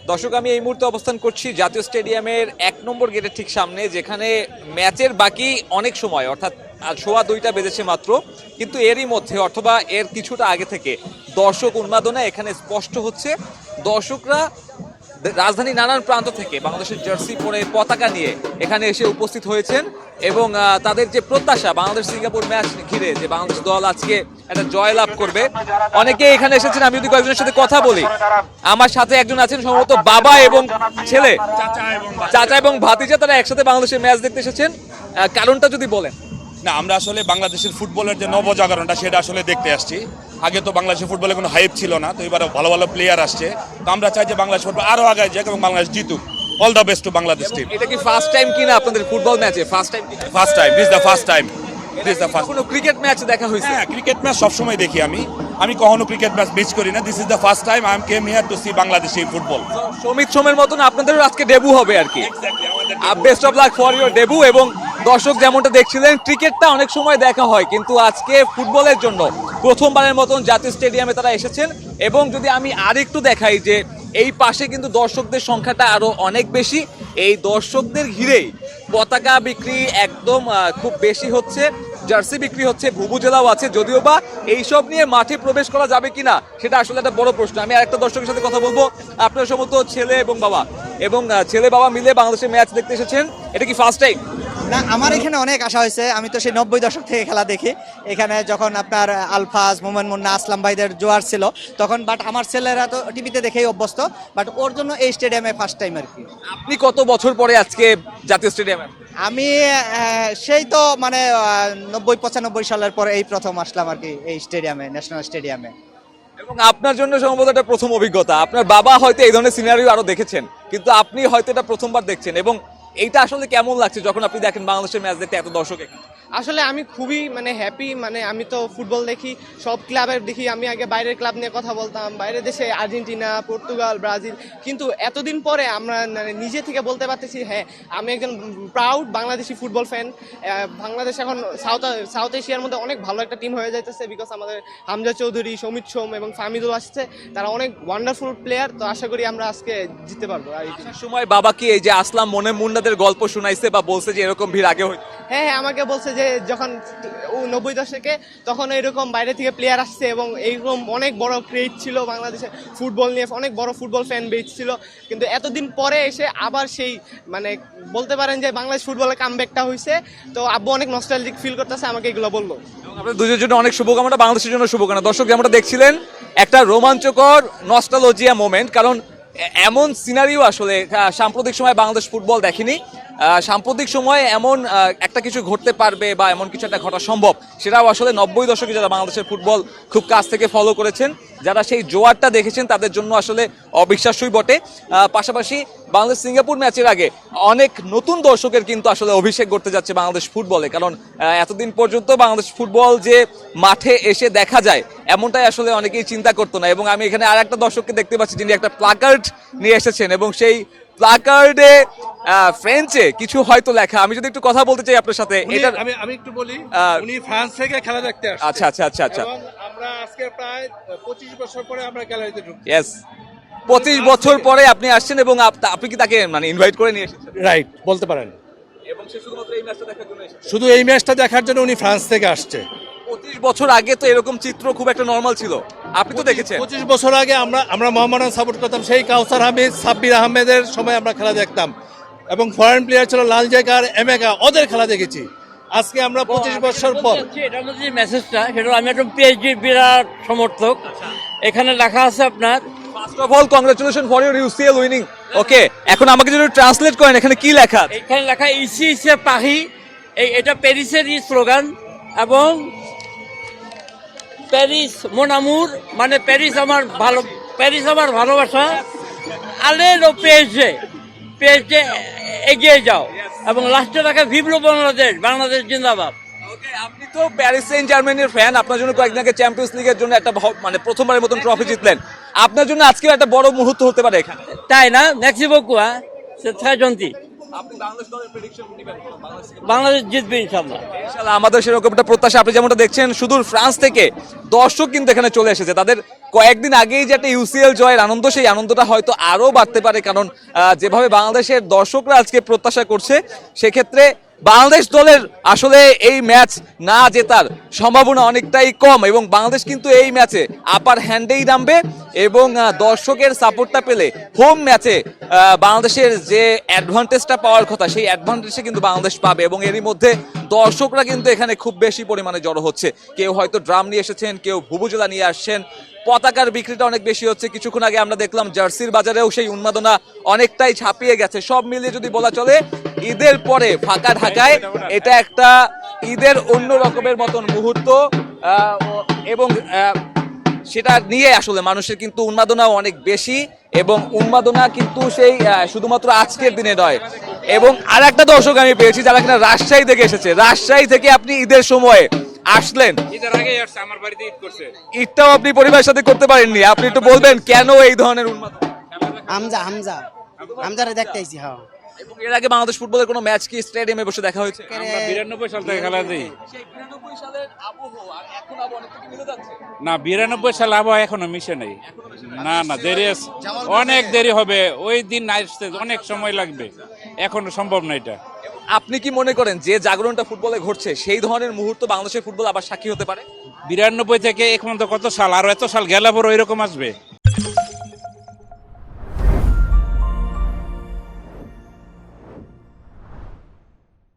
দর্শক, আমি এই মুহূর্তে অবস্থান করছি জাতীয় স্টেডিয়ামের 1 নম্বর গেটের ঠিক সামনে, যেখানে ম্যাচের বাকি অনেক সময় অর্থাৎ 1:15 বেজেছে মাত্র, কিন্তু এরই মধ্যে অথবা এর কিছুটা আগে থেকে দর্শক উন্মাদনা এখানে স্পষ্ট হচ্ছে। দর্শকরা রাজধানীর নানান প্রান্ত থেকে বাংলাদেশের জার্সি পরে পতাকা নিয়ে এখানে এসে উপস্থিত হয়েছেন এবং তাদের যে প্রত্যাশা বাংলাদেশ সিঙ্গাপুর ম্যাচ ঘিরে যে বাংলাদেশ দল আজকে একটা জয় লাভ করবে, অনেকে এখানে এসেছেন। আমি যদি কয়েকজনের সাথে কথা বলি, আমার সাথে একজন আছেন সম্ভবত বাবা এবং ছেলে, চাচা এবং ভাতিজা, তারা একসাথে বাংলাদেশের ম্যাচ দেখতে এসেছেন। কারণটা যদি বলেন। না, আমরা আসলে বাংলাদেশের ফুটবলের যে নবজাগরণটা সেটা আসলে দেখতে আসছি। আগে তো বাংলাদেশের ফুটবলে কোনো হাইপ ছিল না, তো এবার ভালো ভালো প্লেয়ার আসছে। তো আমরা চাই যে বাংলাদেশ ফুটবল আরও আগে যাক এবং বাংলাদেশ জিতুক। All the best to Bangladesh team. এটা কি ফার্স্ট টাইম কিনা আপনাদের ফুটবল ম্যাচে? First time? First time, this the first time. কোনো ক্রিকেট ম্যাচ দেখা হয়েছে? হ্যাঁ, ক্রিকেট ম্যাচ সবসময় দেখি আমি কখনো ক্রিকেট ম্যাচ মিস করি না। This is the first time I am came here to see Bangladeshi football. Samit সোমের মতন আপনাদেরও আজকে ডেবু হবে আর কি। Best of luck for your debut. এবং দর্শক যেমনটা দেখছিলেন, ক্রিকেটটা অনেক সময় দেখা হয়, কিন্তু আজকে ফুটবলের জন্য প্রথমবারের মতন জাতীয় স্টেডিয়ামে তারা এসেছেন। এবং যদি আমি আরেকটু দেখাই যে এই পাশে কিন্তু দর্শকদের সংখ্যাটা আরো অনেক বেশি। এই দর্শকদের ঘিরেই পতাকা বিক্রি একদম খুব বেশি হচ্ছে, জার্সি বিক্রি হচ্ছে, ভুবুজেলাও আছে। যদিও বা এইসব নিয়ে মাঠে প্রবেশ করা যাবে কিনা সেটা আসলে একটা বড় প্রশ্ন। আমি আরেকটা দর্শকের সাথে কথা বলবো। আপনার সমস্ত ছেলে এবং বাবা ছেলে বাবা মিলে বাংলাদেশের ম্যাচ দেখতে এসেছেন, এটা কি ফার্স্ট টাইম? না, আমার এখানে অনেক আশা হয়েছে। আমি তো সেই 90 দশক থেকে খেলা দেখি এখানে, যখন আপনার আলফাজ, মোমেন মুন্না, আসলাম ভাইদের জোয়ার ছিল তখন। বাট আমার ছেলেরা তো টিভিতে দেখেই অভ্যস্ত, বাট ওর জন্য এই স্টেডিয়ামে ফার্স্ট টাইম আর কি। আপনি কত বছর পরে আজকে জাতীয় স্টেডিয়ামে? আমি সেই তো মানে 90-95 সালের পর এই প্রথম আসলাম আর কি এই স্টেডিয়ামে, ন্যাশনাল স্টেডিয়ামে। এবং আপনার জন্য সম্ভবত এটা প্রথম অভিজ্ঞতা। আপনার বাবা হয়তো এই ধরনের সিনারিও আরো দেখেছেন, কিন্তু আপনি হয়তো এটা প্রথমবার দেখছেন। এবং এইটা আসলে কেমন লাগছে যখন আপনি দেখেন বাংলাদেশের ম্যাচ দেখতে এত দর্শক এখানে? আসলে আমি খুবই হ্যাপি। আমি তো ফুটবল দেখি, সব ক্লাবের দেখি। আমি আগে বাইরের ক্লাব নিয়ে কথা বলতাম, বাইরের দেশে আর্জেন্টিনা, পর্তুগাল, ব্রাজিল, কিন্তু এতদিন পরে আমরা নিজে থেকে বলতে পারতেছি হ্যাঁ আমি একজন proud Bangladeshi football fan. Bangladesh এখন সাউথ এশিয়ার মধ্যে অনেক ভালো একটা টিম হয়ে যাইতেছে, বিকজ আমাদের হামজা চৌধুরী, সমিত সোম এবং ফাহমিদুল আসছে, তারা অনেক ওয়ান্ডারফুল প্লেয়ার। তো আশা করি আমরা আজকে জিততে পারবো। আর এই সময় বাবা কি এই যে আসলাম মনে মুন্নাদের গল্প শোনাইছে বা বলছে যে এরকম ভিড় আগে হইতো? হ্যাঁ, আমাকে বলছে যে যখন 90 দশকে তখন এরকম বাইরে থেকে প্লেয়ার আসছে এবং এইরকম অনেক বড় ক্রেজ ছিল বাংলাদেশে ফুটবল নিয়ে, অনেক বড় ফুটবল ফ্যান বেজ ছিল। কিন্তু এতদিন পরে এসে আবার সেই বলতে পারেন যে বাংলাদেশ ফুটবলের কামব্যাকটা হয়েছে। তো আব্বু অনেক নস্টালজিক ফিল করতেছে, আমাকে এগুলো বললো। আপনাদের দুজনের জন্য অনেক শুভকামনা, বাংলাদেশের জন্য শুভকামনা। দর্শক, যেমনটা দেখছিলেন একটা রোমাঞ্চকর নস্টালজিয়া মোমেন্ট, কারণ এমন সিনারিও আসলে সাম্প্রতিক সময় বাংলাদেশ ফুটবল দেখেনি। সাম্প্রতিক সময়ে এমন একটা কিছু ঘটতে পারবে বা এমন কিছু একটা ঘটা সম্ভব, সেটাও আসলে 90 দশকে যারা বাংলাদেশের ফুটবল খুব কাছ থেকে ফলো করেছেন, যারা সেই জোয়ারটা দেখেছেন, তাদের জন্য আসলে অবিশ্বাস্যই বটে। পাশাপাশি বাংলাদেশ সিঙ্গাপুর ম্যাচের আগে অনেক নতুন দর্শকের কিন্তু আসলে অভিষেক করতে যাচ্ছে বাংলাদেশ ফুটবলে, কারণ এতদিন পর্যন্ত বাংলাদেশ ফুটবল যে মাঠে এসে দেখা যায় এমনটাই আসলে অনেকেই চিন্তা করতো না। এবং আমি এখানে আর একটা দর্শককে দেখতে পাচ্ছি যিনি একটা প্লাকার্ড নিয়ে এসেছেন, এবং সেই প্লাকার্ডে ফ্রেঞ্চে কিছু হয়তো লেখা। আমি যদি একটু কথা বলতে চাই আপনার সাথে, এটা আমি একটু বলি, উনি ফ্রান্স থেকে খেলা দেখতে আসছে। আচ্ছা আচ্ছা আচ্ছা আচ্ছা। এবং আমরা আজকে প্রায় 25 বছর পরে আমরা গ্যালারিতে ঢুকছি। ইয়েস, 25 বছর পরে আপনি আসছেন এবং আপনি কি তাকে ইনভাইট করে নিয়ে এসেছেন? রাইট, বলতে পারেন। এবং সে শুধুমাত্র এই ম্যাচটা দেখার জন্য এসেছে? শুধু এই ম্যাচটা দেখার জন্য উনি ফ্রান্স থেকে আসছে। 25 বছর আগে তো এরকম চিত্র খুব একটা নরমাল ছিল, আপনি তো দেখেছেন। 25 বছর আগে আমরা মোহাম্মদান সাপোর্ট করতাম, সেই কাউসার আহমেদ, সাব্বির আহমেদের সময় আমরা খেলা দেখতাম, এবং ফরেন প্লেয়ার ছিল লালজেকার, এমেকা, ওদের খেলা দেখেছি। আজকে আমরা 25 বছর পর এটার মধ্যে যে মেসেজটা, সেটা আমি একদম পিএইচডির বিরাট সমর্থক। এখানে লেখা আছে আপনার, first of all congratulation for your UCL winning. Okay, এখন আমাকে যদি ট্রান্সলেট করেন এখানে কি লেখা? এখানে লেখা ইসি ইসে পাহি, এটা প্যারিসেরই স্লোগান। এবং প্যারিস মোনামুর, মানে প্যারিস আমার ভালোবাসা। আলে লো পেজে এগিয়ে যাও। এবং লাস্টে লেখা ভিভলো বাংলাদেশ জিন্দাবাদ। আপনি তো প্যারিস সেন্ট জার্মানির ফ্যান, আপনার জন্য কয়েকদিন আগে চ্যাম্পিয়ন্স লিগের জন্য একটা প্রথমবারের মতন ট্রফি জিতলেন। আপনার জন্য আজকে একটা বড় মুহূর্ত হতে পারে এখানে, তাই না? ম্যাক্সিমো কুয়া সে জয়ন্তী, আপনি বাংলাদেশ দলের প্রেডিকশন দিবেন? বাংলাদেশ জিতবে ইনশাআল্লাহ। ইনশাআল্লাহ, আমাদের সেরকম একটা প্রত্যাশা। আপনি যেমনটা দেখছেন, সুদূর ফ্রান্স থেকে দর্শক কিন্তু এখানে চলে এসেছে, তাদের কয়েকদিন আগেই যে একটা ইউসিএল জয়ের আনন্দ, সেই আনন্দটা হয়তো আরো বাড়তে পারে, কারণ যেভাবে বাংলাদেশের দর্শকরা আজকে প্রত্যাশা করছে, সেক্ষেত্রে বাংলাদেশ দলের আসলে এই ম্যাচ না জেতার সম্ভাবনা অনেকটাই কম, এবং বাংলাদেশ কিন্তু এই ম্যাচে আপার হ্যান্ডেই নামবে, এবং দর্শকের সাপোর্টটা পেলে হোম ম্যাচে বাংলাদেশের যে অ্যাডভান্টেজটা পাওয়ার কথা, সেই অ্যাডভান্টেজটা কিন্তু বাংলাদেশ পাবে। এবং এরই মধ্যে দর্শকরা কিন্তু এখানে খুব বেশি পরিমাণে জড়ো হচ্ছে, কেউ হয়তো ড্রাম নিয়ে এসেছেন, কেউ ভুবুজলা নিয়ে আসছেন, পতাকার বিক্রিটা অনেক বেশি হচ্ছে। কিছুক্ষণ আগে আমরা দেখলাম জার্সির বাজারেও সেই উন্মাদনা অনেকটাই ছাপিয়ে গেছে। সব মিলিয়ে যদি বলা চলে, ঈদের পরে ফাঁকা ঢাকায় এটা একটা ঈদের অন্য রকমের মতন মুহূর্ত, এবং সেটা নিয়ে আসলে মানুষের কিন্তু উন্মাদনাও অনেক বেশি, এবং উন্মাদনা কিন্তু সেই শুধুমাত্র আজকের দিনে নয়। এবং আর একটা দর্শক আমি পেয়েছি যারা কিনা রাজশাহী থেকে এসেছে। রাজশাহী থেকে আপনি ঈদের সময় আসলেন, ঈদটাও আপনি পরিবারের সাথে করতে পারেননি, আপনি একটু বলবেন কেন এই ধরনের উন্মাদনা? হামজারে দেখতে আইছি। হ্যাঁ, এবং এর আগে বাংলাদেশ ফুটবলের কোনো ম্যাচ কি স্টেডিয়ামে বসে দেখা হয়েছে? আমরা 92 সাল থেকে খেলা দিই। সেই 92 সালের আবহাওয়া আর এখন আবহাওয়া অনেক কিছু মিলে যাচ্ছে। না, 92 সাল আবহাওয়া এখনো মিশে নেই। না না, দেরি আছে, অনেক দেরি হবে। ওই দিন আসতে অনেক সময় লাগবে, এখনো সম্ভব না এটা। আপনি কি মনে করেন যে জাগরণটা ফুটবলে ঘটছে, সেই ধরনের মুহূর্ত বাংলাদেশের ফুটবল আবার সাক্ষী হতে পারে? 92 থেকে এখন তো কত সাল, আর এত সাল গেলে পর ওইরকম আসবে।